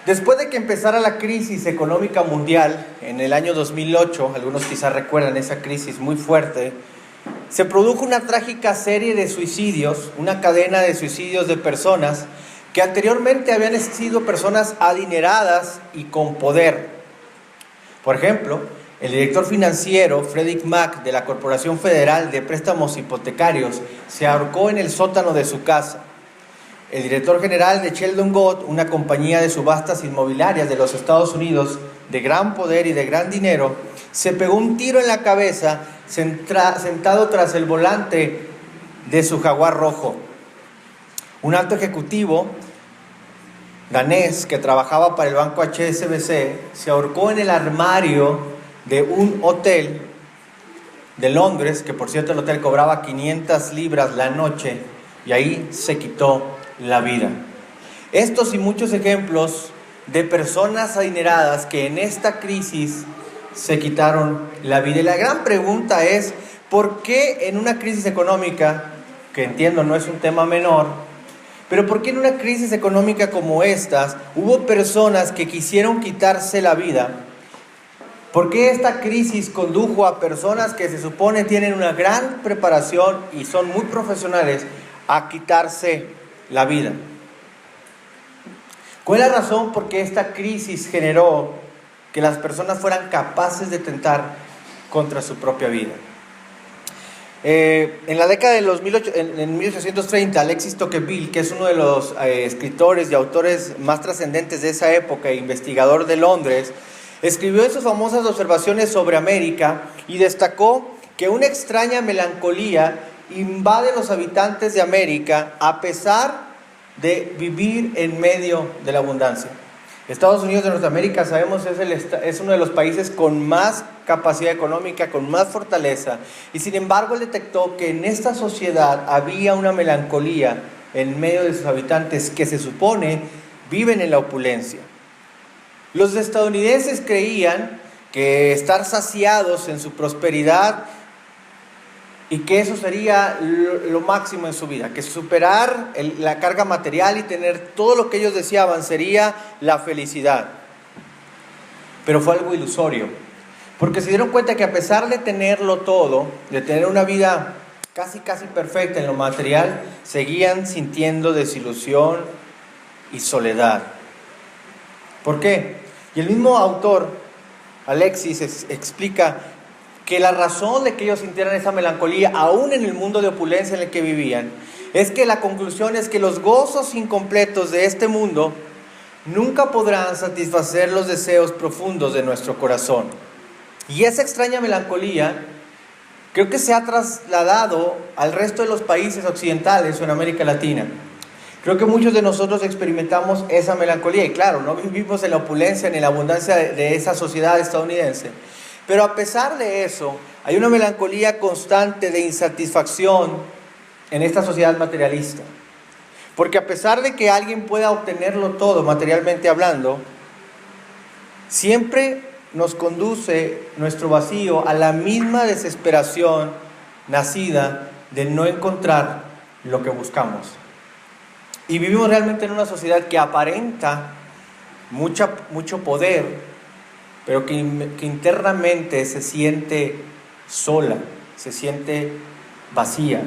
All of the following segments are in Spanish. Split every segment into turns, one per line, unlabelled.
Después de que empezara la crisis económica mundial en el año 2008, algunos quizás recuerdan esa crisis muy fuerte, se produjo una trágica serie de suicidios, una cadena de suicidios de personas que anteriormente habían sido personas adineradas y con poder. Por ejemplo, el director financiero Freddie Mac de la Corporación Federal de Préstamos Hipotecarios se ahorcó en el sótano de su casa. El director general de Sheldon Gott, una compañía de subastas inmobiliarias de los Estados Unidos de gran poder y de gran dinero, se pegó un tiro en la cabeza sentado tras el volante de su Jaguar rojo. Un alto ejecutivo danés que trabajaba para el banco HSBC se ahorcó en el armario de un hotel de Londres, que por cierto el hotel cobraba 500 libras la noche, y ahí se quitó la vida. Estos y muchos ejemplos de personas adineradas que en esta crisis se quitaron la vida. Y la gran pregunta es, ¿por qué en una crisis económica, que entiendo no es un tema menor, pero por qué en una crisis económica como estas hubo personas que quisieron quitarse la vida? ¿Por qué esta crisis condujo a personas que se supone tienen una gran preparación y son muy profesionales a quitarse la vida? ¿Cuál es la razón por qué esta crisis generó que las personas fueran capaces de atentar contra su propia vida? En la década de los 1830, Alexis Tocqueville, que es uno de los escritores y autores más trascendentes de esa época, investigador de Londres, escribió sus famosas observaciones sobre América y destacó que una extraña melancolía invade a los habitantes de América a pesar de vivir en medio de la abundancia. Estados Unidos de Norteamérica, sabemos, es uno de los países con más capacidad económica, con más fortaleza, y sin embargo él detectó que en esta sociedad había una melancolía en medio de sus habitantes que se supone viven en la opulencia. Los estadounidenses creían que estar saciados en su prosperidad y que eso sería lo máximo en su vida, que superar la carga material y tener todo lo que ellos deseaban sería la felicidad. Pero fue algo ilusorio, porque se dieron cuenta que a pesar de tenerlo todo, de tener una vida casi perfecta en lo material, seguían sintiendo desilusión y soledad. ¿Por qué? Y el mismo autor, Alexis, explica que la razón de que ellos sintieran esa melancolía, aún en el mundo de opulencia en el que vivían, es que la conclusión es que los gozos incompletos de este mundo nunca podrán satisfacer los deseos profundos de nuestro corazón. Y esa extraña melancolía creo que se ha trasladado al resto de los países occidentales o en América Latina. Creo que muchos de nosotros experimentamos esa melancolía, y claro, no vivimos en la opulencia ni en la abundancia de esa sociedad estadounidense. Pero a pesar de eso, hay una melancolía constante de insatisfacción en esta sociedad materialista. Porque a pesar de que alguien pueda obtenerlo todo materialmente hablando, siempre nos conduce nuestro vacío a la misma desesperación nacida de no encontrar lo que buscamos. Y vivimos realmente en una sociedad que aparenta mucho poder, pero que internamente se siente sola, se siente vacía.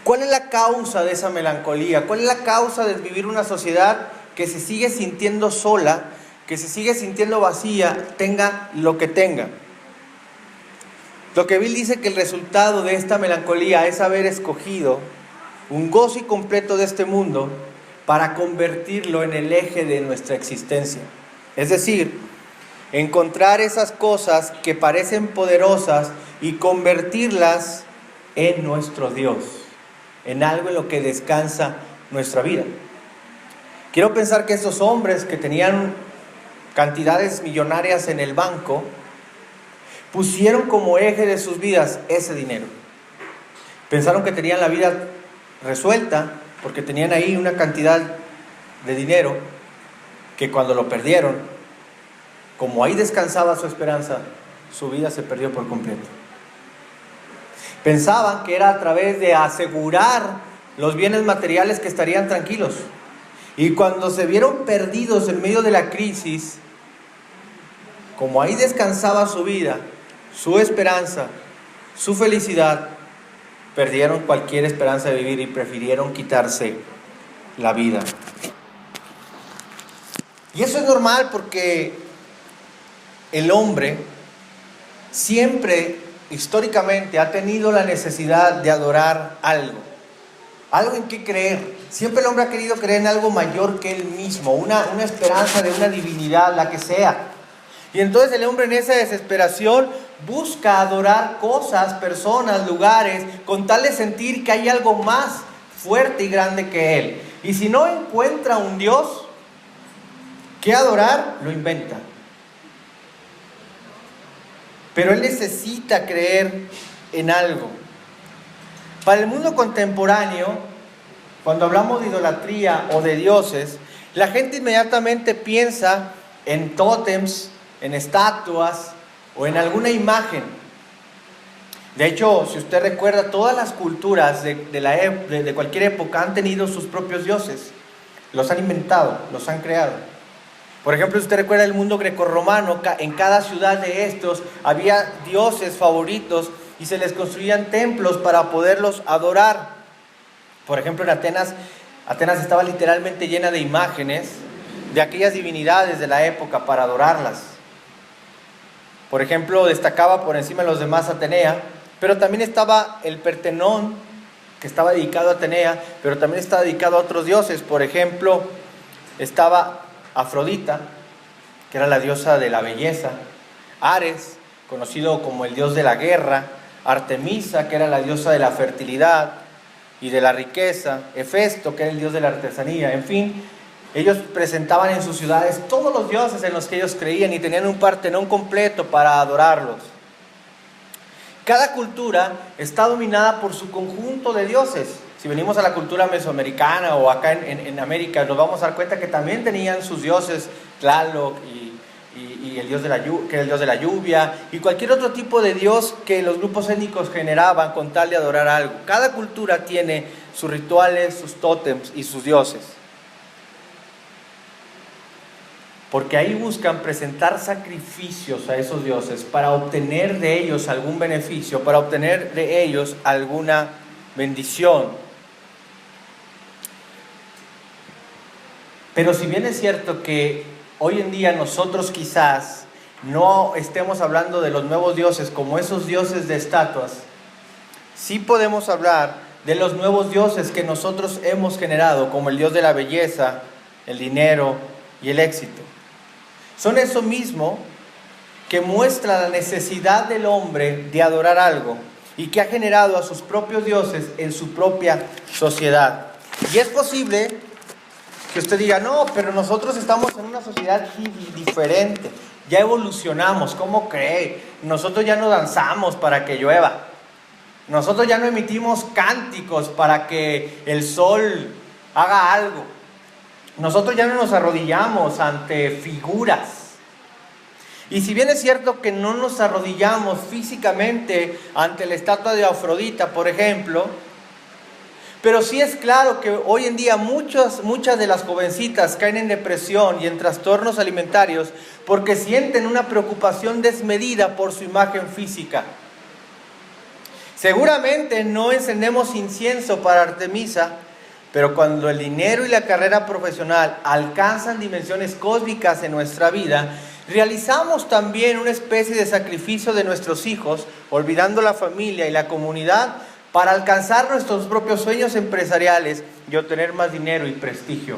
¿Cuál es la causa de esa melancolía? ¿Cuál es la causa de vivir una sociedad que se sigue sintiendo sola, que se sigue sintiendo vacía, tenga lo que tenga? Tocqueville dice que el resultado de esta melancolía es haber escogido un gozo completo de este mundo para convertirlo en el eje de nuestra existencia. Es decir, encontrar esas cosas que parecen poderosas y convertirlas en nuestro Dios, en algo en lo que descansa nuestra vida. Quiero pensar que esos hombres que tenían cantidades millonarias en el banco, pusieron como eje de sus vidas ese dinero. Pensaron que tenían la vida resuelta porque tenían ahí una cantidad de dinero que cuando lo perdieron, como ahí descansaba su esperanza, su vida se perdió por completo. Pensaban que era a través de asegurar los bienes materiales que estarían tranquilos. Y cuando se vieron perdidos en medio de la crisis, como ahí descansaba su vida, su esperanza, su felicidad, perdieron cualquier esperanza de vivir y prefirieron quitarse la vida. Y eso es normal porque el hombre siempre, históricamente, ha tenido la necesidad de adorar algo en que creer. Siempre el hombre ha querido creer en algo mayor que él mismo, una esperanza de una divinidad, la que sea. Y entonces el hombre en esa desesperación busca adorar cosas, personas, lugares, con tal de sentir que hay algo más fuerte y grande que él. Y si no encuentra un Dios que adorar, lo inventa. Pero él necesita creer en algo. Para el mundo contemporáneo, cuando hablamos de idolatría o de dioses, la gente inmediatamente piensa en tótems, en estatuas o en alguna imagen. De hecho, si usted recuerda, todas las culturas de cualquier época han tenido sus propios dioses. Los han inventado, los han creado. Por ejemplo, si usted recuerda el mundo grecorromano, en cada ciudad de estos había dioses favoritos y se les construían templos para poderlos adorar. Por ejemplo, en Atenas estaba literalmente llena de imágenes de aquellas divinidades de la época para adorarlas. Por ejemplo, destacaba por encima de los demás Atenea, pero también estaba el Partenón, que estaba dedicado a Atenea, pero también estaba dedicado a otros dioses. Por ejemplo, estaba Afrodita, que era la diosa de la belleza, Ares, conocido como el dios de la guerra, Artemisa, que era la diosa de la fertilidad y de la riqueza, Hefesto, que era el dios de la artesanía. En fin, ellos presentaban en sus ciudades todos los dioses en los que ellos creían y tenían un Partenón completo para adorarlos. Cada cultura está dominada por su conjunto de dioses. Si venimos a la cultura mesoamericana o acá en América, nos vamos a dar cuenta que también tenían sus dioses, Tlaloc y el dios que era el dios de la lluvia, y cualquier otro tipo de dios que los grupos étnicos generaban con tal de adorar algo. Cada cultura tiene sus rituales, sus tótems y sus dioses. Porque ahí buscan presentar sacrificios a esos dioses para obtener de ellos algún beneficio, para obtener de ellos alguna bendición. Pero si bien es cierto que hoy en día nosotros quizás no estemos hablando de los nuevos dioses como esos dioses de estatuas, sí podemos hablar de los nuevos dioses que nosotros hemos generado, como el dios de la belleza, el dinero y el éxito. Son eso mismo que muestra la necesidad del hombre de adorar algo y que ha generado a sus propios dioses en su propia sociedad. Y es posible que usted diga, no, pero nosotros estamos en una sociedad diferente, ya evolucionamos, ¿cómo cree? Nosotros ya no danzamos para que llueva, nosotros ya no emitimos cánticos para que el sol haga algo. Nosotros ya no nos arrodillamos ante figuras. Y si bien es cierto que no nos arrodillamos físicamente ante la estatua de Afrodita, por ejemplo, pero sí es claro que hoy en día muchas de las jovencitas caen en depresión y en trastornos alimentarios porque sienten una preocupación desmedida por su imagen física. Seguramente no encendemos incienso para Artemisa, pero cuando el dinero y la carrera profesional alcanzan dimensiones cósmicas en nuestra vida, realizamos también una especie de sacrificio de nuestros hijos, olvidando la familia y la comunidad, para alcanzar nuestros propios sueños empresariales y obtener más dinero y prestigio.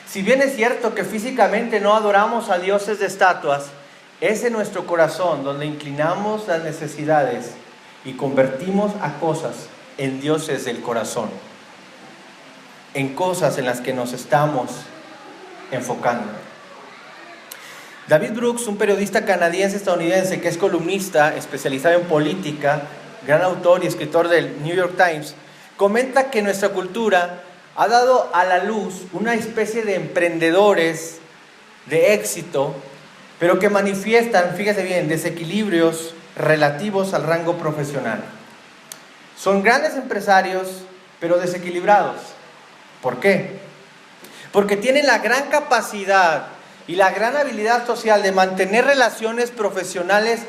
Si bien es cierto que físicamente no adoramos a dioses de estatuas, es en nuestro corazón donde inclinamos las necesidades y convertimos a cosas en dioses del corazón, en cosas en las que nos estamos enfocando. David Brooks, un periodista canadiense-estadounidense que es columnista especializado en política, gran autor y escritor del New York Times, comenta que nuestra cultura ha dado a la luz una especie de emprendedores de éxito, pero que manifiestan, fíjese bien, desequilibrios relativos al rango profesional. Son grandes empresarios, pero desequilibrados. ¿Por qué? porque tienen la gran capacidad y la gran habilidad social de mantener relaciones profesionales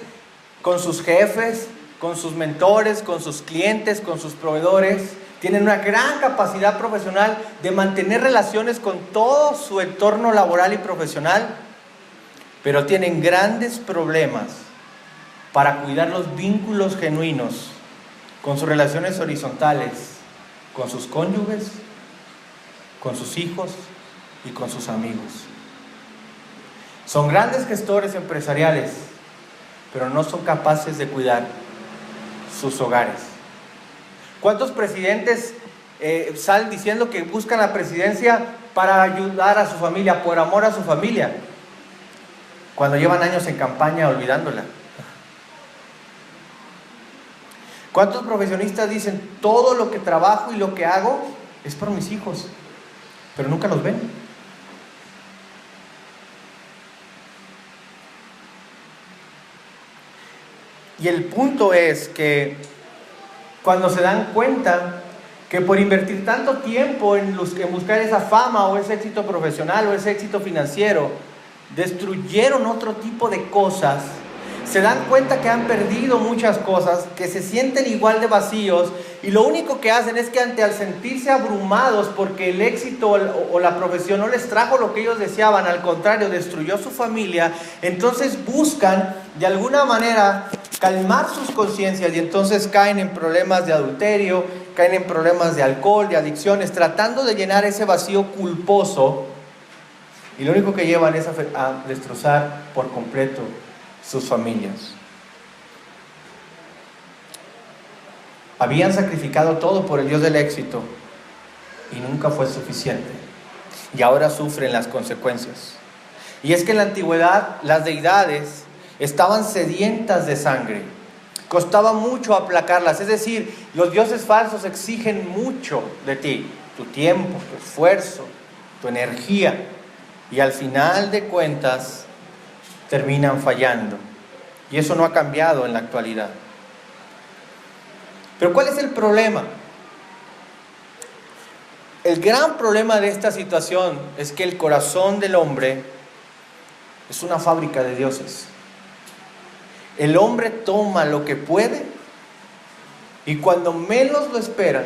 con sus jefes, con sus mentores, con sus clientes, con sus proveedores. Tienen una gran capacidad profesional de mantener relaciones con todo su entorno laboral y profesional, pero tienen grandes problemas para cuidar los vínculos genuinos con sus relaciones horizontales, con sus cónyuges, con sus hijos y con sus amigos. Son grandes gestores empresariales, pero no son capaces de cuidar sus hogares. ¿Cuántos presidentes salen diciendo que buscan la presidencia para ayudar a su familia, por amor a su familia, cuando llevan años en campaña olvidándola? ¿Cuántos profesionistas dicen todo lo que trabajo y lo que hago es por mis hijos, pero nunca los ven? Y el punto es que cuando se dan cuenta que por invertir tanto tiempo en buscar esa fama o ese éxito profesional o ese éxito financiero, destruyeron otro tipo de cosas, se dan cuenta que han perdido muchas cosas, que se sienten igual de vacíos, y lo único que hacen es que al sentirse abrumados porque el éxito o la profesión no les trajo lo que ellos deseaban, al contrario, destruyó su familia, entonces buscan de alguna manera calmar sus conciencias y entonces caen en problemas de adulterio, caen en problemas de alcohol, de adicciones, tratando de llenar ese vacío culposo, y lo único que llevan es a destrozar por completo sus familias. Habían sacrificado todo por el Dios del éxito y nunca fue suficiente, y ahora sufren las consecuencias. Y es que en la antigüedad las deidades estaban sedientas de sangre, costaba mucho aplacarlas, es decir, los dioses falsos exigen mucho de ti, tu tiempo, tu esfuerzo, tu energía, y al final de cuentas terminan fallando, y eso no ha cambiado en la actualidad. Pero ¿cuál es el problema? El gran problema de esta situación es que el corazón del hombre es una fábrica de dioses. El hombre toma lo que puede y cuando menos lo espera,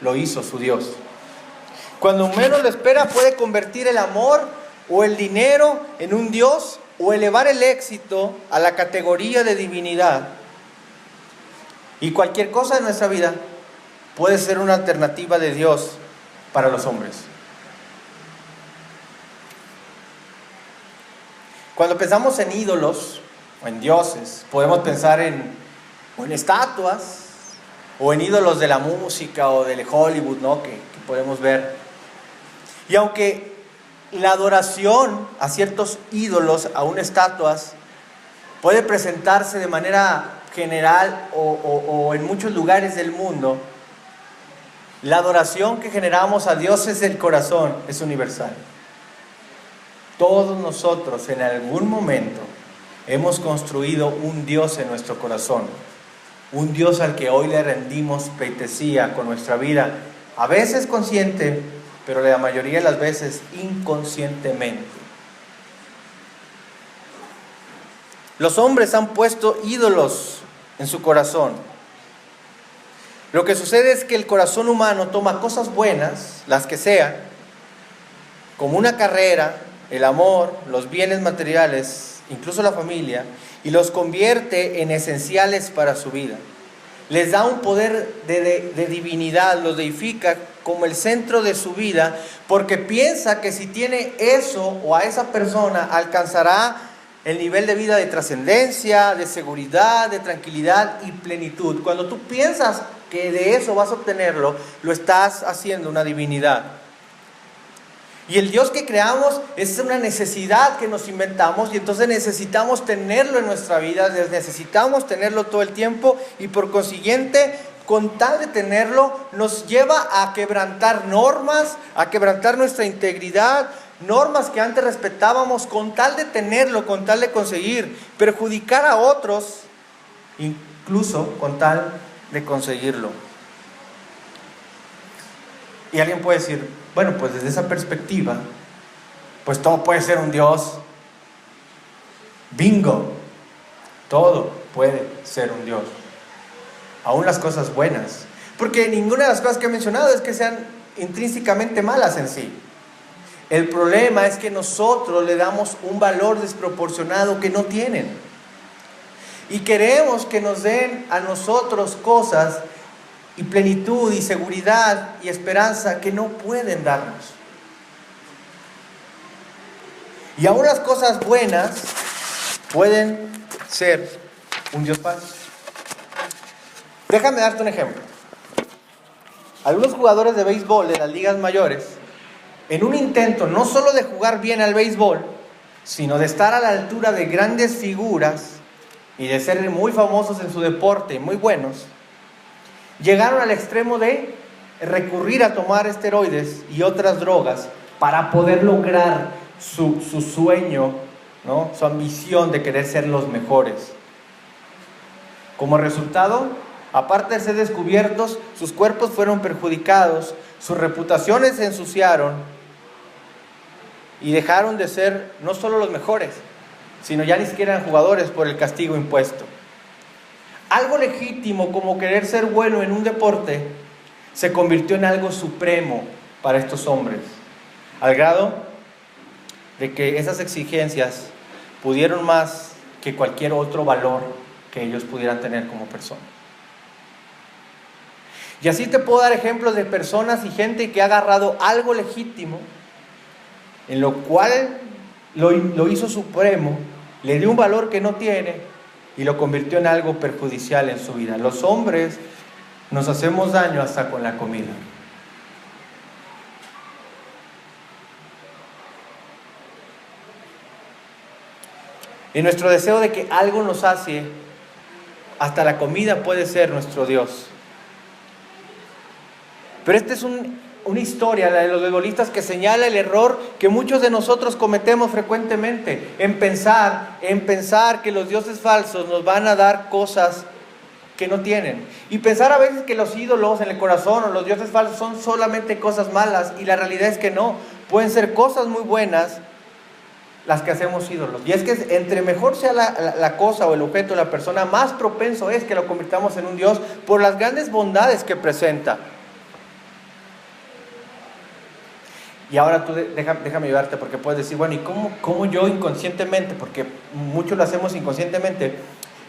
lo hizo su Dios. Cuando menos lo espera, puede convertir el amor o el dinero en un Dios, o elevar el éxito a la categoría de divinidad. Y cualquier cosa en nuestra vida puede ser una alternativa de Dios para los hombres. Cuando pensamos en ídolos o en dioses, podemos pensar en estatuas o en ídolos de la música o del Hollywood, ¿no? que podemos ver. Y aunque la adoración a ciertos ídolos, aún estatuas, puede presentarse de manera general o en muchos lugares del mundo, la adoración que generamos a dioses del corazón es universal. Todos nosotros en algún momento hemos construido un Dios en nuestro corazón, un Dios al que hoy le rendimos pleitesía con nuestra vida, a veces consciente, pero la mayoría de las veces inconscientemente. Los hombres han puesto ídolos en su corazón. Lo que sucede es que el corazón humano toma cosas buenas, las que sean, como una carrera, el amor, los bienes materiales, incluso la familia, y los convierte en esenciales para su vida. Les da un poder de divinidad, los deifica como el centro de su vida, porque piensa que si tiene eso o a esa persona alcanzará el nivel de vida de trascendencia, de seguridad, de tranquilidad y plenitud. Cuando tú piensas que de eso vas a obtenerlo, lo estás haciendo una divinidad. Y el Dios que creamos es una necesidad que nos inventamos, y entonces necesitamos tenerlo en nuestra vida, necesitamos tenerlo todo el tiempo, y por consiguiente, con tal de tenerlo, nos lleva a quebrantar normas, a quebrantar nuestra integridad, normas que antes respetábamos, con tal de tenerlo, con tal de conseguir, perjudicar a otros, incluso con tal de conseguirlo. Y alguien puede decir, Bueno, pues desde esa perspectiva, pues todo puede ser un Dios. Bingo, todo puede ser un Dios. Aún las cosas buenas. Porque ninguna de las cosas que he mencionado es que sean intrínsecamente malas en sí. El problema es que nosotros le damos un valor desproporcionado que no tienen. Y queremos que nos den a nosotros cosas y plenitud y seguridad y esperanza que no pueden darnos. Y aún las cosas buenas pueden ser un Dios falso. Déjame darte un ejemplo. Algunos jugadores de béisbol de las ligas mayores, en un intento no solo de jugar bien al béisbol, sino de estar a la altura de grandes figuras y de ser muy famosos en su deporte, muy buenos, llegaron al extremo de recurrir a tomar esteroides y otras drogas para poder lograr su sueño, ¿no? Su ambición de querer ser los mejores. Como resultado, aparte de ser descubiertos, sus cuerpos fueron perjudicados, sus reputaciones se ensuciaron y dejaron de ser no solo los mejores, sino ya ni siquiera eran jugadores por el castigo impuesto. Algo legítimo como querer ser bueno en un deporte se convirtió en algo supremo para estos hombres, al grado de que esas exigencias pudieron más que cualquier otro valor que ellos pudieran tener como personas. Y así te puedo dar ejemplos de personas y gente que ha agarrado algo legítimo, en lo cual lo hizo supremo, le dio un valor que no tiene y lo convirtió en algo perjudicial en su vida. Los hombres nos hacemos daño hasta con la comida. Y nuestro deseo de que algo nos sacie, hasta la comida puede ser nuestro Dios. Pero esta es una historia, la de los beisbolistas, que señala el error que muchos de nosotros cometemos frecuentemente, en pensar que los dioses falsos nos van a dar cosas que no tienen. Y pensar a veces que los ídolos en el corazón o los dioses falsos son solamente cosas malas, y la realidad es que no, pueden ser cosas muy buenas las que hacemos ídolos. Y es que entre mejor sea la cosa o el objeto, la persona, más propenso es que lo convirtamos en un Dios por las grandes bondades que presenta. Y ahora tú déjame ayudarte, porque puedes decir, bueno, ¿y cómo yo inconscientemente, porque muchos lo hacemos inconscientemente,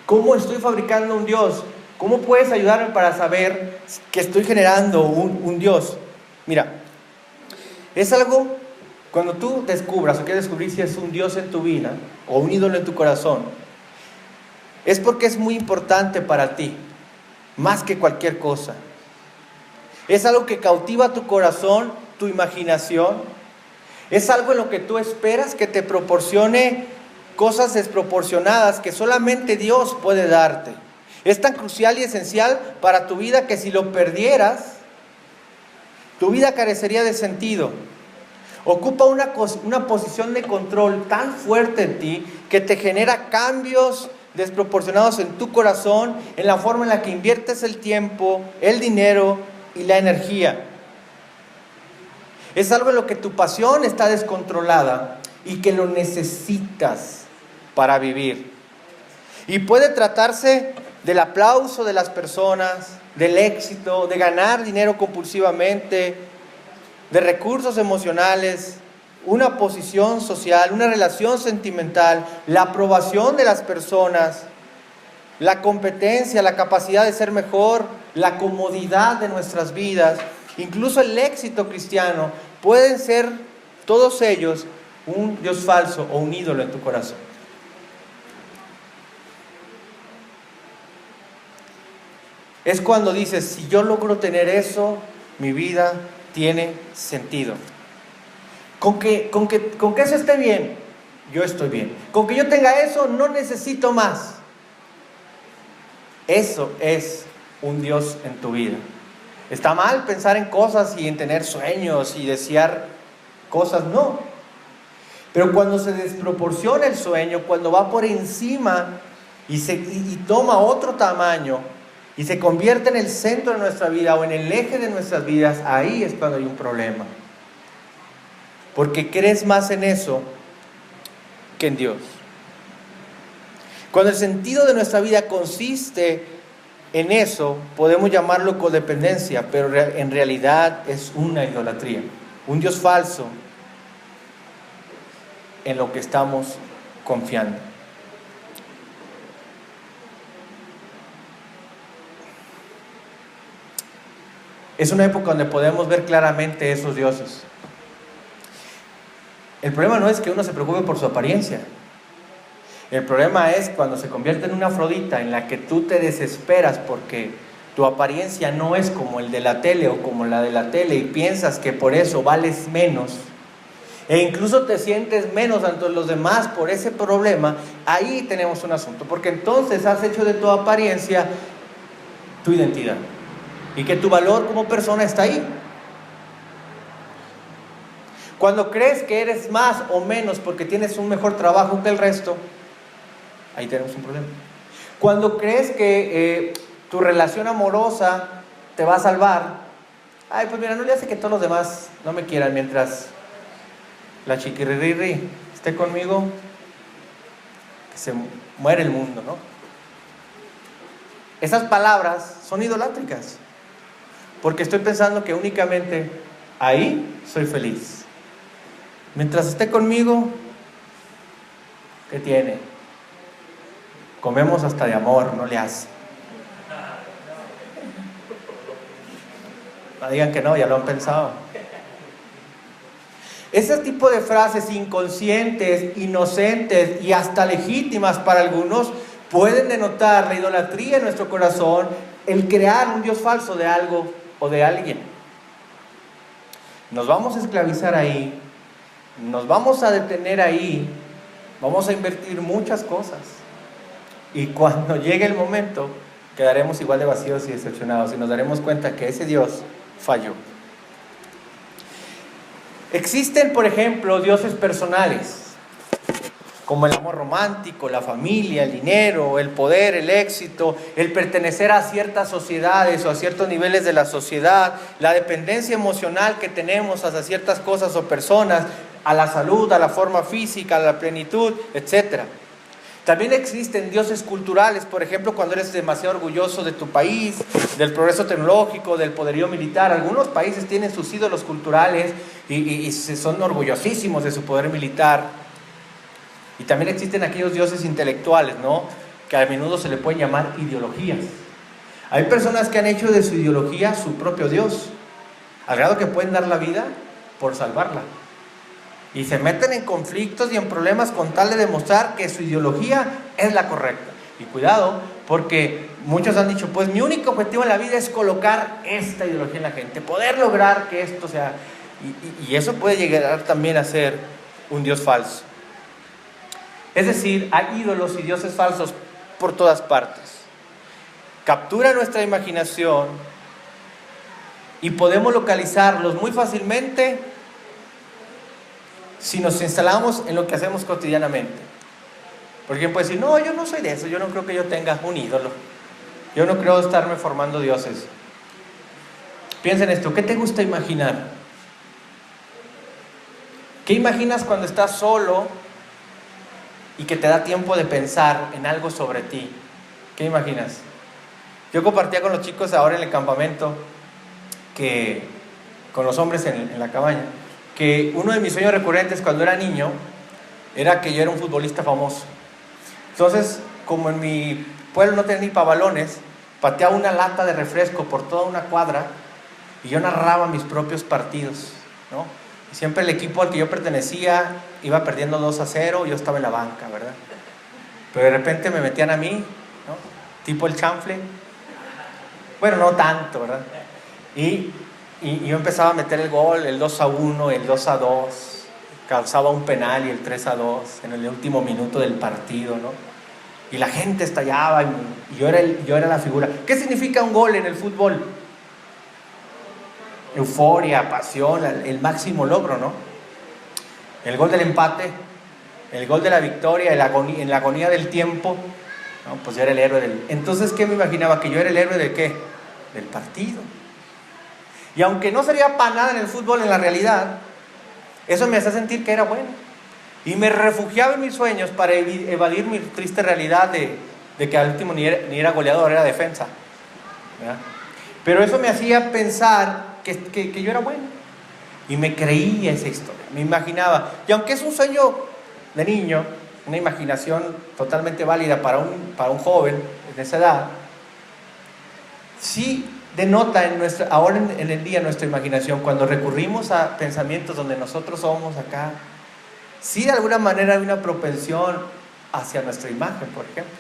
cómo estoy fabricando un Dios? ¿Cómo puedes ayudarme para saber que estoy generando un Dios? Mira, es algo, cuando tú descubras o quieres descubrir si es un Dios en tu vida o un ídolo en tu corazón, es porque es muy importante para ti, más que cualquier cosa. Es algo que cautiva tu corazón, tu imaginación. Es algo en lo que tú esperas que te proporcione cosas desproporcionadas que solamente Dios puede darte. Es tan crucial y esencial para tu vida que si lo perdieras, tu vida carecería de sentido. Ocupa una posición de control tan fuerte en ti que te genera cambios desproporcionados en tu corazón, en la forma en la que inviertes el tiempo, el dinero y la energía. Es algo en lo que tu pasión está descontrolada y que lo necesitas para vivir. Y puede tratarse del aplauso de las personas, del éxito, de ganar dinero compulsivamente, de recursos emocionales, una posición social, una relación sentimental, la aprobación de las personas, la competencia, la capacidad de ser mejor, la comodidad de nuestras vidas, incluso el éxito cristiano. Pueden ser todos ellos un Dios falso o un ídolo en tu corazón. Es cuando dices, si yo logro tener eso, mi vida tiene sentido. Con que eso esté bien, yo estoy bien. Con que yo tenga eso, no necesito más. Eso es un Dios en tu vida. Está mal pensar en cosas y en tener sueños y desear cosas, no. Pero cuando se desproporciona el sueño, cuando va por encima y toma otro tamaño y se convierte en el centro de nuestra vida o en el eje de nuestras vidas, ahí es cuando hay un problema. porque crees más en eso que en Dios. Cuando el sentido de nuestra vida consiste en eso, podemos llamarlo codependencia, pero en realidad es una idolatría, un Dios falso en lo que estamos confiando. Es una época donde podemos ver claramente esos dioses. El problema no es que uno se preocupe por su apariencia. El problema es cuando se convierte en una Afrodita en la que tú te desesperas porque tu apariencia no es como el de la tele o como la de la tele y piensas que por eso vales menos e incluso te sientes menos ante los demás por ese problema. Ahí tenemos un asunto, porque entonces has hecho de tu apariencia tu identidad y que tu valor como persona está ahí. Cuando crees que eres más o menos porque tienes un mejor trabajo que el resto, ahí tenemos un problema. Cuando crees que tu relación amorosa te va a salvar, ay, pues mira, no le hace que todos los demás no me quieran mientras la chiquirirri esté conmigo, que se muere el mundo, ¿no? Esas palabras son idolátricas, porque estoy pensando que únicamente ahí soy feliz. Mientras esté conmigo, ¿qué tiene? Comemos hasta de amor, no le hace. No digan que no, ya lo han pensado. Ese tipo de frases inconscientes, inocentes y hasta legítimas para algunos pueden denotar la idolatría en nuestro corazón, el crear un Dios falso de algo o de alguien. Nos vamos a esclavizar ahí, nos vamos a detener ahí, vamos a invertir muchas cosas. Y cuando llegue el momento, quedaremos igual de vacíos y decepcionados y nos daremos cuenta que ese Dios falló. Existen, por ejemplo, dioses personales, como el amor romántico, la familia, el dinero, el poder, el éxito, el pertenecer a ciertas sociedades o a ciertos niveles de la sociedad, la dependencia emocional que tenemos hacia ciertas cosas o personas, a la salud, a la forma física, a la plenitud, etc. También existen dioses culturales, por ejemplo, cuando eres demasiado orgulloso de tu país, del progreso tecnológico, del poderío militar. Algunos países tienen sus ídolos culturales y son orgullosísimos de su poder militar. Y también existen aquellos dioses intelectuales, ¿no?, que a menudo se le pueden llamar ideologías. Hay personas que han hecho de su ideología su propio Dios, al grado que pueden dar la vida por salvarla. Y se meten en conflictos y en problemas con tal de demostrar que su ideología es la correcta. Y cuidado, porque muchos han dicho, pues mi único objetivo en la vida es colocar esta ideología en la gente, poder lograr que esto sea... Y eso puede llegar también a ser un Dios falso. Es decir, hay ídolos y dioses falsos por todas partes. Captura nuestra imaginación y podemos localizarlos muy fácilmente si nos instalamos en lo que hacemos cotidianamente. Porque alguien puede decir, no, yo no soy de eso, yo no creo que yo tenga un ídolo, yo no creo estarme formando dioses. Piensa en esto, ¿qué te gusta imaginar? ¿Qué imaginas cuando estás solo y que te da tiempo de pensar en algo sobre ti? ¿Qué imaginas? Yo compartía con los chicos ahora en el campamento, con los hombres en la cabaña, que uno de mis sueños recurrentes cuando era niño era que yo era un futbolista famoso. Entonces, como en mi pueblo no tenía ni pavalones, pateaba una lata de refresco por toda una cuadra y yo narraba mis propios partidos, ¿no? Y siempre el equipo al que yo pertenecía iba perdiendo 2-0, yo estaba en la banca, ¿verdad? Pero de repente me metían a mí, ¿no?, tipo el chanfle. Bueno, no tanto, ¿verdad? Y yo empezaba a meter el gol, el 2-1, el 2-2, causaba un penal y el 3-2 en el último minuto del partido, ¿no? Y la gente estallaba y yo era la figura. ¿Qué significa un gol en el fútbol? Euforia, pasión, el máximo logro, ¿no? El gol del empate, el gol de la victoria, en la agonía del tiempo, ¿no? Pues yo era el héroe del... Entonces, ¿qué me imaginaba? Que yo era el héroe de ¿qué? Del partido. Y aunque no sería para nada en el fútbol, en la realidad, Eso me hacía sentir que era bueno. Y me refugiaba en mis sueños para evadir mi triste realidad de que al último ni era goleador, era defensa, ¿verdad? Pero eso me hacía pensar que yo era bueno. Y me creía esa historia, me imaginaba. Y aunque es un sueño de niño, una imaginación totalmente válida para un joven en esa edad, sí denota ahora en el día nuestra imaginación, cuando recurrimos a pensamientos donde nosotros somos acá, sí de alguna manera hay una propensión hacia nuestra imagen, por ejemplo.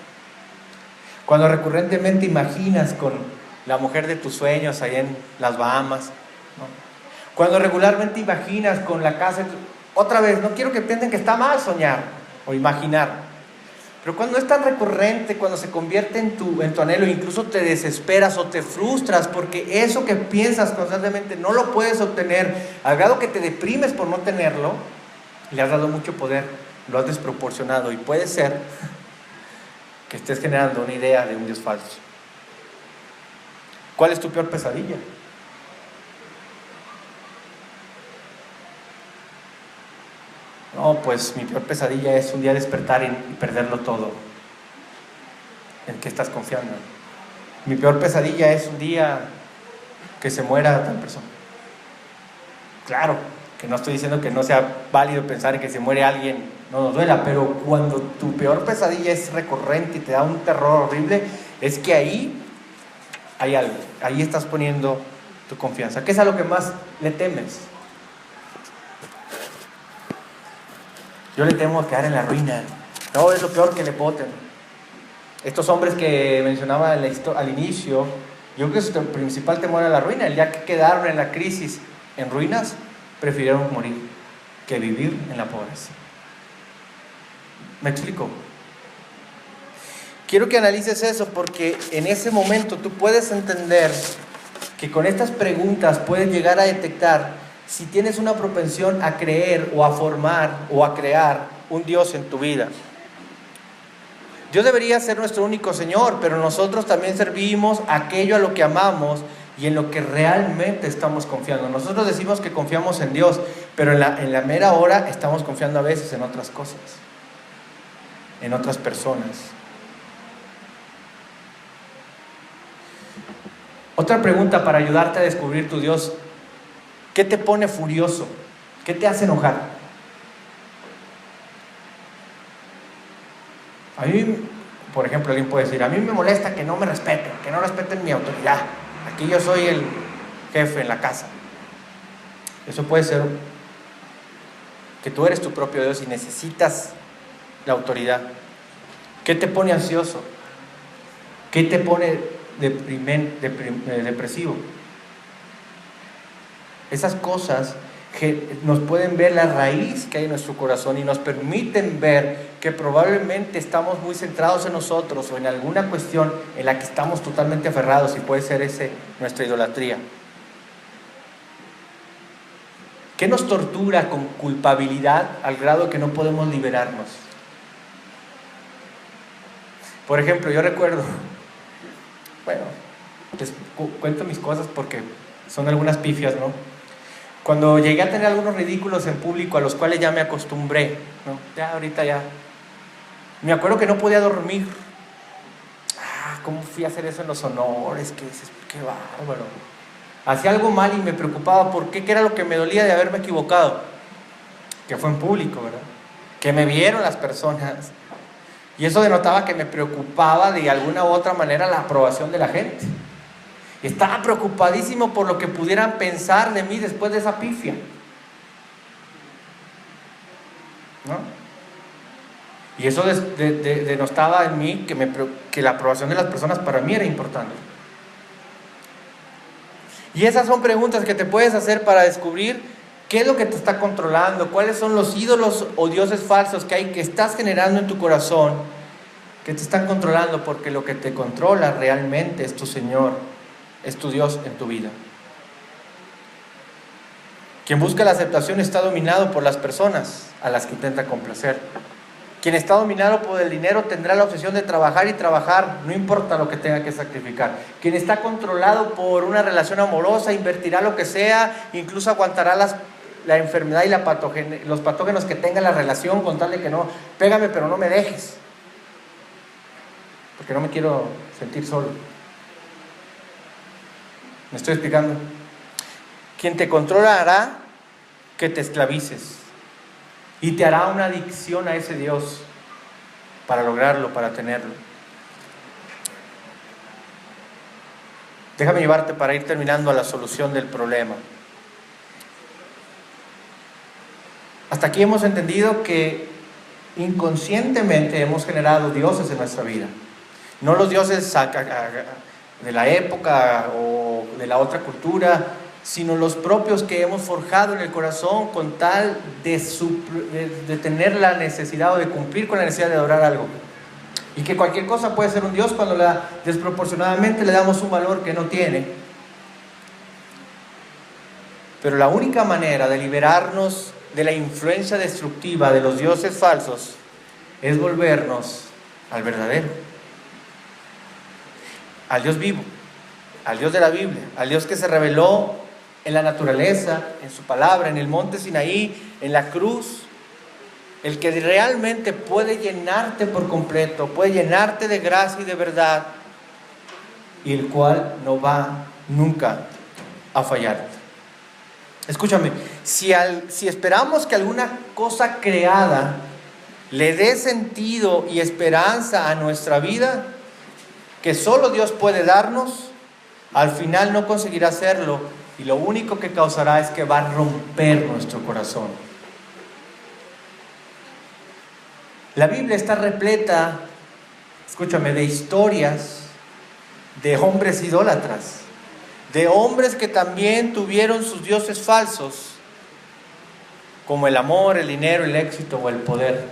Cuando recurrentemente imaginas con la mujer de tus sueños ahí en las Bahamas, ¿no? Cuando regularmente imaginas con la casa, otra vez, no quiero que piensen que está mal soñar o imaginar, pero cuando es tan recurrente, cuando se convierte en tu anhelo, incluso te desesperas o te frustras porque eso que piensas constantemente no lo puedes obtener, al grado que te deprimes por no tenerlo, le has dado mucho poder, lo has desproporcionado y puede ser que estés generando una idea de un Dios falso. ¿Cuál es tu peor pesadilla? No, pues mi peor pesadilla es un día despertar y perderlo todo. ¿En qué estás confiando? Mi peor pesadilla es un día que se muera tal persona. Claro, que no estoy diciendo que no sea válido pensar en que se muere alguien, no nos duela, pero cuando tu peor pesadilla es recurrente y te da un terror horrible, es que ahí hay algo, ahí estás poniendo tu confianza. ¿Qué es a lo que más le temes? Yo le temo a quedar en la ruina. No, es lo peor que le puedo temer. Estos hombres que mencionaba al inicio, yo creo que su principal temor era la ruina. El día que quedaron en la crisis, en ruinas, prefirieron morir que vivir en la pobreza. ¿Me explico? Quiero que analices eso, porque en ese momento tú puedes entender que con estas preguntas puedes llegar a detectar si tienes una propensión a creer o a formar o a crear un Dios en tu vida. Dios debería ser nuestro único Señor, pero nosotros también servimos aquello a lo que amamos y en lo que realmente estamos confiando. Nosotros decimos que confiamos en Dios, pero en la mera hora estamos confiando a veces en otras cosas, en otras personas. Otra pregunta para ayudarte a descubrir tu Dios: ¿qué te pone furioso? ¿Qué te hace enojar? A mí, por ejemplo, alguien puede decir: a mí me molesta que no me respeten, que no respeten mi autoridad. Aquí yo soy el jefe en la casa. Eso puede ser que tú eres tu propio Dios y necesitas la autoridad. ¿Qué te pone ansioso? ¿Qué te pone depresivo? Esas cosas que nos pueden ver la raíz que hay en nuestro corazón y nos permiten ver que probablemente estamos muy centrados en nosotros o en alguna cuestión en la que estamos totalmente aferrados, y puede ser nuestra idolatría. ¿Qué nos tortura con culpabilidad al grado que no podemos liberarnos? Por ejemplo, yo recuerdo, bueno, les cuento mis cosas porque son algunas pifias, ¿no? Cuando llegué a tener algunos ridículos en público a los cuales ya me acostumbré, ¿no? Ya ahorita ya. Me acuerdo que no podía dormir. ¿Cómo fui a hacer eso en los honores? Qué bárbaro. Hacía algo mal y me preocupaba. ¿Por qué? ¿Qué era lo que me dolía de haberme equivocado? Que fue en público, ¿verdad? Que me vieron las personas. Y eso denotaba que me preocupaba de alguna u otra manera la aprobación de la gente. Estaba preocupadísimo por lo que pudieran pensar de mí después de esa pifia, ¿no? Y eso denotaba en mí que la aprobación de las personas para mí era importante. Y esas son preguntas que te puedes hacer para descubrir qué es lo que te está controlando, cuáles son los ídolos o dioses falsos que estás generando en tu corazón, que te están controlando, porque lo que te controla realmente es tu Señor. Es tu Dios en tu vida. Quien busca la aceptación está dominado por las personas a las que intenta complacer. Quien está dominado por el dinero tendrá la obsesión de trabajar y trabajar, no importa lo que tenga que sacrificar. Quien está controlado por una relación amorosa invertirá lo que sea, incluso aguantará la enfermedad y los patógenos que tenga la relación, con tal de que no, pégame pero no me dejes, porque no me quiero sentir solo. ¿Me estoy explicando? Quien te controla hará que te esclavices y te hará una adicción a ese Dios para lograrlo, para tenerlo. Déjame llevarte para ir terminando a la solución del problema. Hasta aquí hemos entendido que inconscientemente hemos generado dioses en nuestra vida. No los dioses de la época o de la otra cultura, sino los propios que hemos forjado en el corazón con tal de tener la necesidad o de cumplir con la necesidad de adorar algo. Y que cualquier cosa puede ser un Dios cuando desproporcionadamente le damos un valor que no tiene. Pero la única manera de liberarnos de la influencia destructiva de los dioses falsos es volvernos al verdadero, al Dios vivo, al Dios de la Biblia, al Dios que se reveló en la naturaleza, en su palabra, en el monte Sinaí, en la cruz, el que realmente puede llenarte por completo, puede llenarte de gracia y de verdad, y el cual no va nunca a fallarte. Escúchame, si esperamos que alguna cosa creada le dé sentido y esperanza a nuestra vida, que solo Dios puede darnos, al final no conseguirá hacerlo, y lo único que causará es que va a romper nuestro corazón. La Biblia está repleta, escúchame, de historias de hombres idólatras, de hombres que también tuvieron sus dioses falsos, como el amor, el dinero, el éxito o el poder.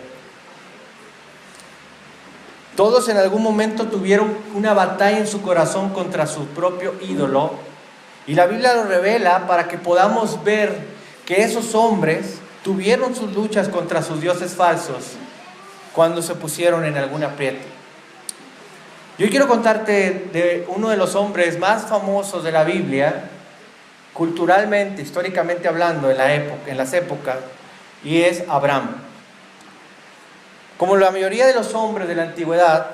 Todos en algún momento tuvieron una batalla en su corazón contra su propio ídolo, y la Biblia lo revela para que podamos ver que esos hombres tuvieron sus luchas contra sus dioses falsos cuando se pusieron en algún aprieto. Yo quiero contarte de uno de los hombres más famosos de la Biblia, culturalmente, históricamente hablando, en las épocas, y es Abraham. Como la mayoría de los hombres de la antigüedad,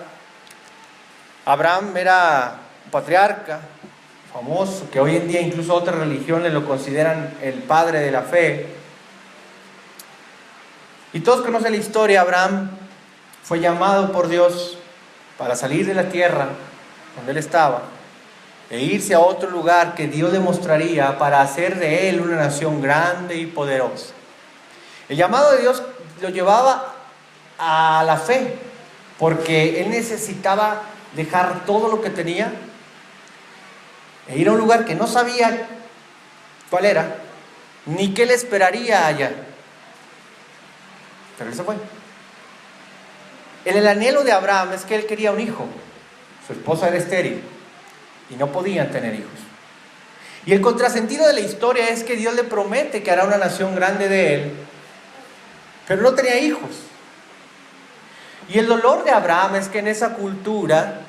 Abraham era un patriarca famoso, que hoy en día incluso otras religiones lo consideran el padre de la fe. Y todos conocen la historia. Abraham fue llamado por Dios para salir de la tierra donde él estaba e irse a otro lugar que Dios le mostraría para hacer de él una nación grande y poderosa. El llamado de Dios lo llevaba a la fe, porque él necesitaba dejar todo lo que tenía e ir a un lugar que no sabía cuál era, ni qué le esperaría allá. Pero él se fue. El anhelo de Abraham es que él quería un hijo. Su esposa era estéril y no podían tener hijos. Y el contrasentido de la historia es que Dios le promete que hará una nación grande de él, pero no tenía hijos. Y el dolor de Abraham es que en esa cultura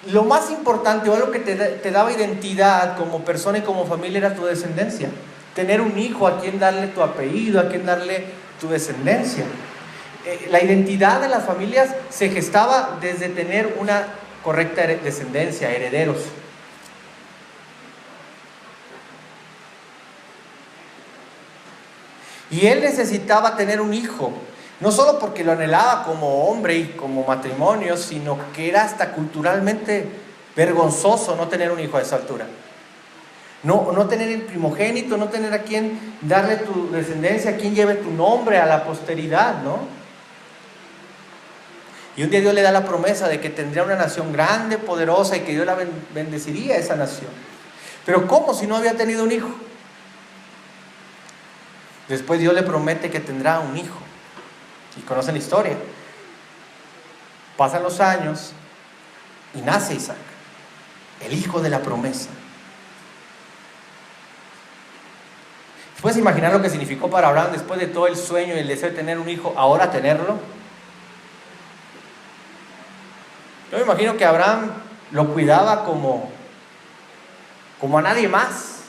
lo más importante, o algo que te daba identidad como persona y como familia, era tu descendencia. Tener un hijo a quien darle tu apellido, a quien darle tu descendencia. La identidad de las familias se gestaba desde tener una correcta descendencia, herederos. Y él necesitaba tener un hijo, no solo porque lo anhelaba como hombre y como matrimonio, sino que era hasta culturalmente vergonzoso no tener un hijo a esa altura. No tener el primogénito, no tener a quien darle tu descendencia, a quien lleve tu nombre a la posteridad, ¿no? Y un día Dios le da la promesa de que tendría una nación grande, poderosa, y que Dios la bendeciría a esa nación. Pero ¿cómo si no había tenido un hijo? Después Dios le promete que tendrá un hijo. Y conocen la historia. Pasan los años y nace Isaac, el hijo de la promesa. ¿Puedes imaginar lo que significó para Abraham, después de todo el sueño y el deseo de tener un hijo, ahora tenerlo? Yo me imagino que Abraham lo cuidaba como a nadie más.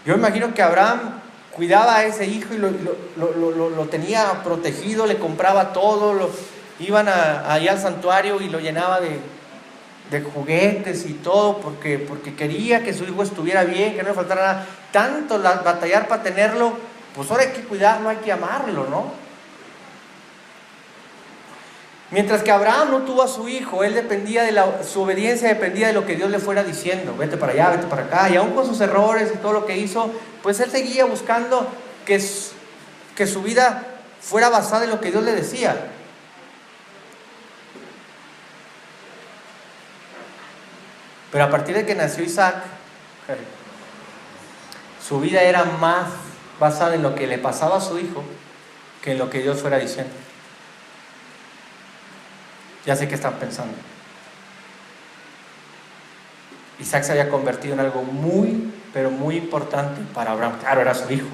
Yo imagino que Abraham cuidaba a ese hijo y lo tenía protegido, le compraba todo, iban allá al santuario y lo llenaba de juguetes y todo, porque quería que su hijo estuviera bien, que no le faltara nada. Tanto batallar para tenerlo, pues ahora hay que cuidarlo, hay que amarlo, ¿no? Mientras que Abraham no tuvo a su hijo, él dependía su obediencia dependía de lo que Dios le fuera diciendo. Vete para allá, vete para acá. Y aún con sus errores y todo lo que hizo, pues él seguía buscando que su vida fuera basada en lo que Dios le decía. Pero a partir de que nació Isaac, su vida era más basada en lo que le pasaba a su hijo que en lo que Dios fuera diciendo. Ya sé qué están pensando. Isaac se había convertido en algo muy, pero muy importante para Abraham. Claro, era su hijo,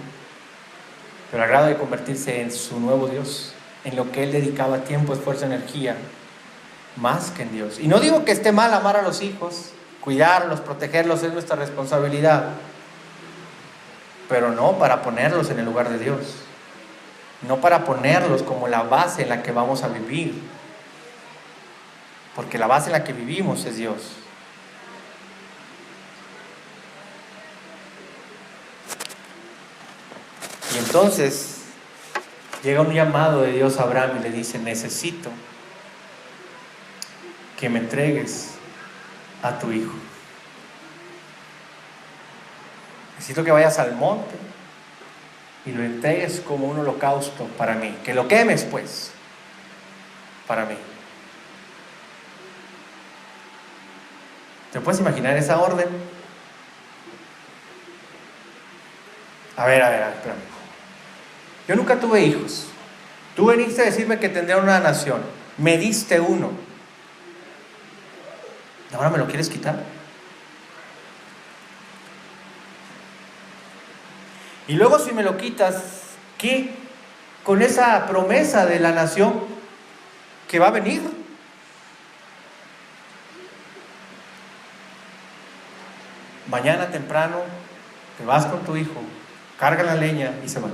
pero al grado de convertirse en su nuevo Dios, en lo que él dedicaba tiempo, esfuerzo, energía, más que en Dios. Y no digo que esté mal amar a los hijos, cuidarlos, protegerlos, es nuestra responsabilidad, pero no para ponerlos en el lugar de Dios, no para ponerlos como la base en la que vamos a vivir. Porque la base en la que vivimos es Dios. Y entonces llega un llamado de Dios a Abraham y le dice: necesito que me entregues a tu hijo. Necesito que vayas al monte y lo entregues como un holocausto para mí. Que lo quemes, pues, para mí. ¿Te puedes imaginar esa orden? A ver, espérame. Yo nunca tuve hijos. Tú veniste a decirme que tendría una nación. Me diste uno. ¿Y ahora me lo quieres quitar? Y luego, si me lo quitas, ¿qué? Con esa promesa de la nación que va a venir. Mañana temprano te vas con tu hijo, carga la leña y se van.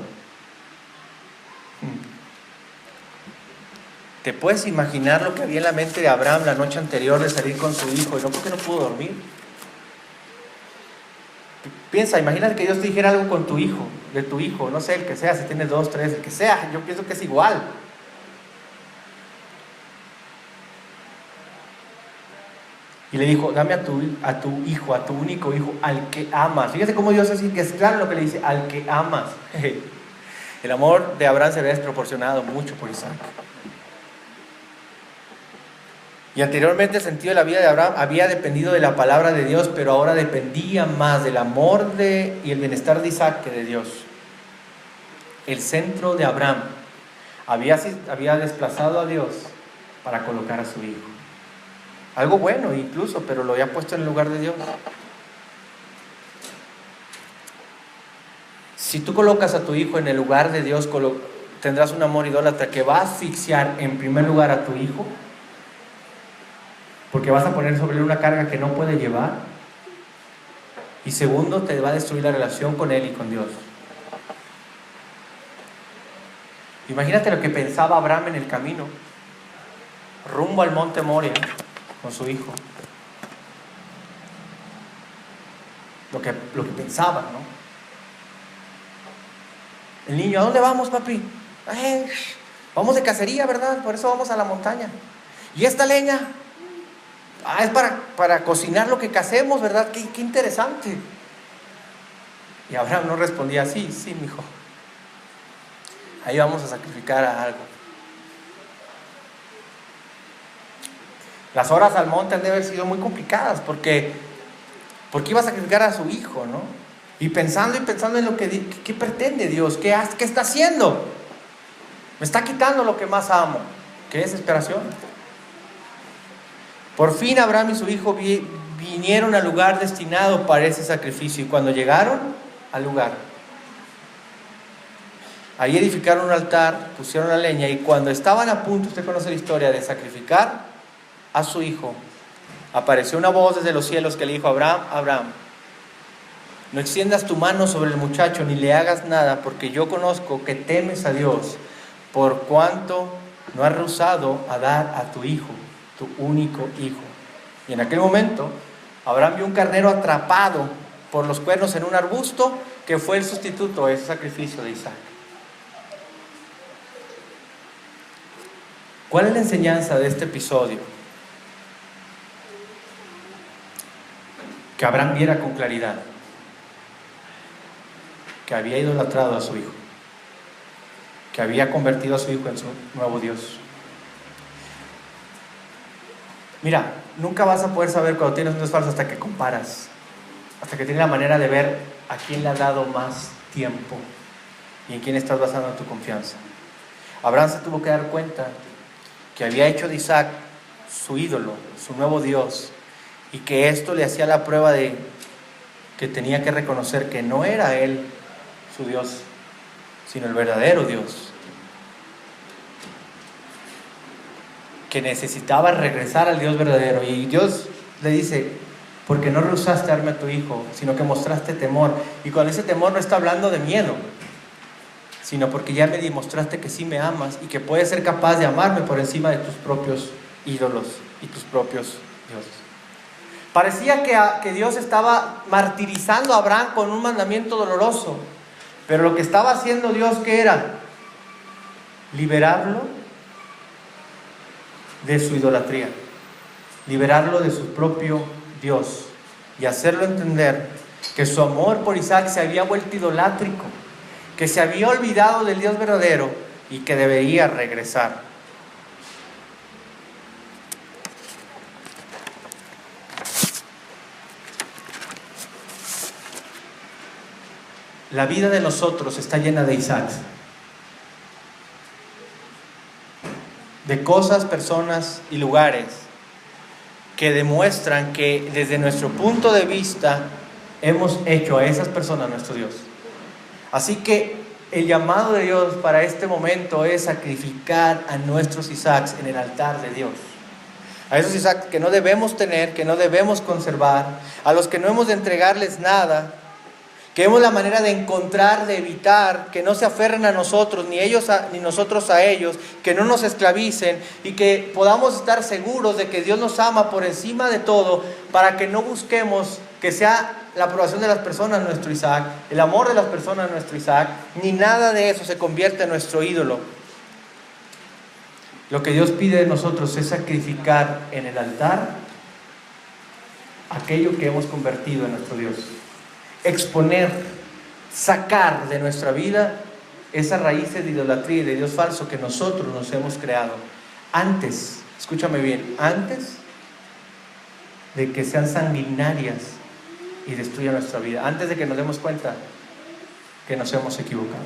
¿Te puedes imaginar lo que había en la mente de Abraham la noche anterior de salir con su hijo y no porque no pudo dormir? Piensa, imagínate que Dios te dijera algo con tu hijo, de tu hijo, no sé, el que sea, si tienes 2, 3, el que sea, yo pienso que es igual. Y le dijo: dame a tu hijo, a tu único hijo, al que amas. Fíjate cómo Dios es claro lo que le dice: al que amas. El amor de Abraham se ve desproporcionado mucho por Isaac. Y anteriormente el sentido de la vida de Abraham había dependido de la palabra de Dios, pero ahora dependía más del amor y el bienestar de Isaac que de Dios. El centro de Abraham había desplazado a Dios para colocar a su hijo. Algo bueno incluso, pero lo había puesto en el lugar de Dios. Si tú colocas a tu hijo en el lugar de Dios, tendrás un amor idólatra que va a asfixiar en primer lugar a tu hijo, porque vas a poner sobre él una carga que no puede llevar, y segundo, te va a destruir la relación con él y con Dios. Imagínate lo que pensaba Abraham en el camino, rumbo al monte Moria, con su hijo. Lo que pensaba, ¿no? El niño: ¿a dónde vamos, papi? Vamos de cacería, ¿verdad? Por eso vamos a la montaña. ¿Y esta leña? Es para cocinar lo que cacemos, ¿verdad? Qué interesante. Y Abraham no respondía: sí, mijo. Ahí vamos a sacrificar a algo. Las horas al monte han de haber sido muy complicadas porque iba a sacrificar a su hijo, ¿no? Y pensando en lo que ¿qué pretende Dios? ¿Qué está haciendo? Me está quitando lo que más amo. ¡Qué desesperación! Por fin Abraham y su hijo vinieron al lugar destinado para ese sacrificio. Y cuando llegaron al lugar, ahí edificaron un altar, pusieron la leña, y cuando estaban a punto, usted conoce la historia, de sacrificar a su hijo, apareció una voz desde los cielos que le dijo: Abraham, Abraham. No extiendas tu mano sobre el muchacho ni le hagas nada, porque yo conozco que temes a Dios, por cuanto no has rehusado a dar a tu hijo, tu único hijo. Y en aquel momento, Abraham vio un carnero atrapado por los cuernos en un arbusto, que fue el sustituto de ese sacrificio de Isaac. ¿Cuál es la enseñanza de este episodio? Que Abraham viera con claridad que había idolatrado a su hijo, que había convertido a su hijo en su nuevo Dios. Mira, nunca vas a poder saber cuando tienes un Dios falso hasta que comparas, hasta que tienes la manera de ver a quién le ha dado más tiempo y en quién estás basando tu confianza. Abraham se tuvo que dar cuenta que había hecho de Isaac su ídolo, su nuevo Dios, y que esto le hacía la prueba de que tenía que reconocer que no era él su Dios, sino el verdadero Dios, que necesitaba regresar al Dios verdadero. Y Dios le dice: porque no rehusaste darme a tu hijo, sino que mostraste temor. Y con ese temor no está hablando de miedo, sino porque ya me demostraste que sí me amas y que puedes ser capaz de amarme por encima de tus propios ídolos y tus propios dioses. Parecía que Dios estaba martirizando a Abraham con un mandamiento doloroso, pero lo que estaba haciendo Dios, ¿qué era? Liberarlo de su idolatría, liberarlo de su propio Dios y hacerlo entender que su amor por Isaac se había vuelto idolátrico, que se había olvidado del Dios verdadero y que debería regresar. La vida de nosotros está llena de Isaacs, de cosas, personas y lugares que demuestran que desde nuestro punto de vista hemos hecho a esas personas nuestro Dios. Así que el llamado de Dios para este momento es sacrificar a nuestros Isaacs en el altar de Dios. A esos Isaacs que no debemos tener, que no debemos conservar, a los que no hemos de entregarles nada, que vemos la manera de encontrar, de evitar, que no se aferren a nosotros, ni ellos ni nosotros a ellos, que no nos esclavicen y que podamos estar seguros de que Dios nos ama por encima de todo, para que no busquemos que sea la aprobación de las personas nuestro Isaac, el amor de las personas nuestro Isaac, ni nada de eso se convierte en nuestro ídolo. Lo que Dios pide de nosotros es sacrificar en el altar aquello que hemos convertido en nuestro Dios. Exponer, sacar de nuestra vida esas raíces de idolatría y de Dios falso que nosotros nos hemos creado. Antes, escúchame bien, antes de que sean sanguinarias y destruyan nuestra vida, antes de que nos demos cuenta que nos hemos equivocado.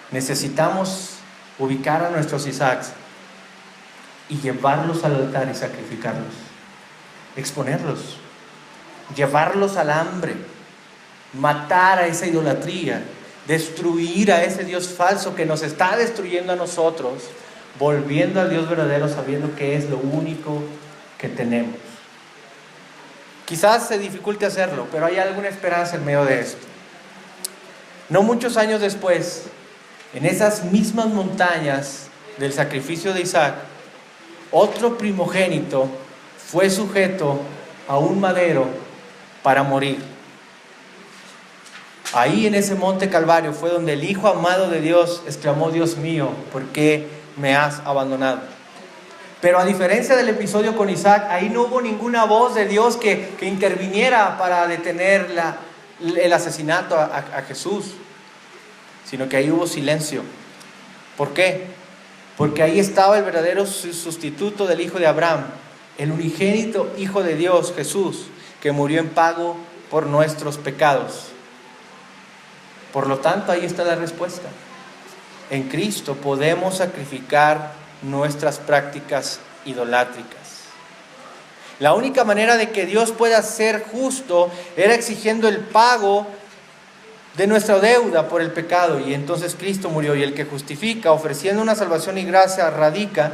Necesitamos ubicar a nuestros Isaacs y llevarlos al altar y sacrificarlos, exponerlos, llevarlos al hambre, matar a esa idolatría, destruir a ese Dios falso que nos está destruyendo a nosotros, volviendo al Dios verdadero, sabiendo que es lo único que tenemos. Quizás se dificulte hacerlo, pero hay alguna esperanza en medio de esto. No muchos años después, en esas mismas montañas del sacrificio de Isaac, otro primogénito fue sujeto a un madero para morir. Ahí en ese monte Calvario fue donde el Hijo amado de Dios exclamó: Dios mío, ¿por qué me has abandonado? Pero a diferencia del episodio con Isaac, ahí no hubo ninguna voz de Dios que interviniera para detener el asesinato a Jesús, sino que ahí hubo silencio. ¿Por qué? Porque ahí estaba el verdadero sustituto del hijo de Abraham, el unigénito Hijo de Dios, Jesús, que murió en pago por nuestros pecados. Por lo tanto, ahí está la respuesta. En Cristo podemos sacrificar nuestras prácticas idolátricas. La única manera de que Dios pueda ser justo era exigiendo el pago de nuestra deuda por el pecado, y entonces Cristo murió. Y el que justifica, ofreciendo una salvación y gracia, radica,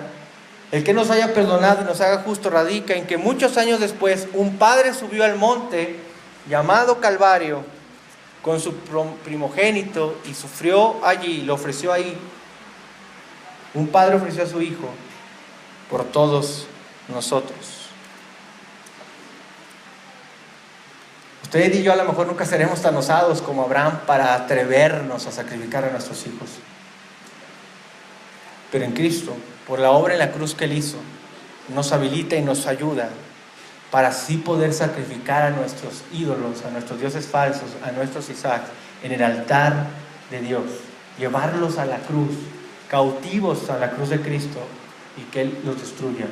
el que nos haya perdonado y nos haga justo, radica en que muchos años después un padre subió al monte llamado Calvario, con su primogénito, y sufrió allí, lo ofreció ahí. Un padre ofreció a su hijo por todos nosotros. Usted y yo a lo mejor nunca seremos tan osados como Abraham para atrevernos a sacrificar a nuestros hijos. Pero en Cristo, por la obra en la cruz que Él hizo, nos habilita y nos ayuda para así poder sacrificar a nuestros ídolos, a nuestros dioses falsos, a nuestros Isaac, en el altar de Dios. Llevarlos a la cruz, cautivos a la cruz de Cristo, y que Él los destruya.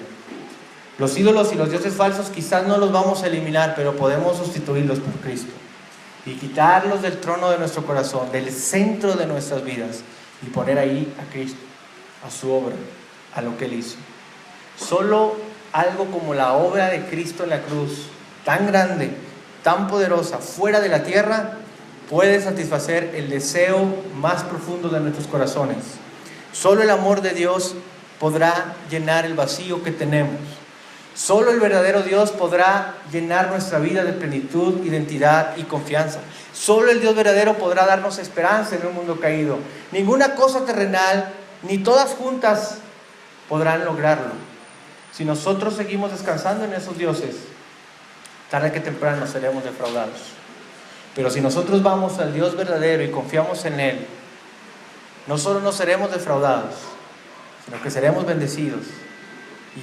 Los ídolos y los dioses falsos quizás no los vamos a eliminar, pero podemos sustituirlos por Cristo y quitarlos del trono de nuestro corazón, del centro de nuestras vidas, y poner ahí a Cristo, a su obra, a lo que Él hizo. Solo algo como la obra de Cristo en la cruz, tan grande, tan poderosa, fuera de la tierra, puede satisfacer el deseo más profundo de nuestros corazones. Solo el amor de Dios podrá llenar el vacío que tenemos. Solo el verdadero Dios podrá llenar nuestra vida de plenitud, identidad y confianza. Solo el Dios verdadero podrá darnos esperanza en un mundo caído. Ninguna cosa terrenal, ni todas juntas, podrán lograrlo. Si nosotros seguimos descansando en esos dioses, tarde que temprano seremos defraudados. Pero si nosotros vamos al Dios verdadero y confiamos en Él, no solo no seremos defraudados, sino que seremos bendecidos,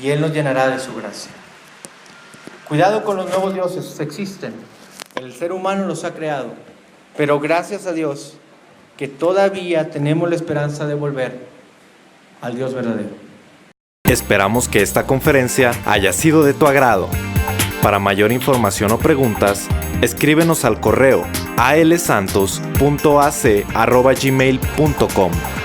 y Él nos llenará de su gracia. Cuidado con los nuevos dioses, existen. El ser humano los ha creado, pero gracias a Dios que todavía tenemos la esperanza de volver al Dios verdadero.
Esperamos que esta conferencia haya sido de tu agrado. Para mayor información o preguntas, escríbenos al correo alsantos.ac@gmail.com.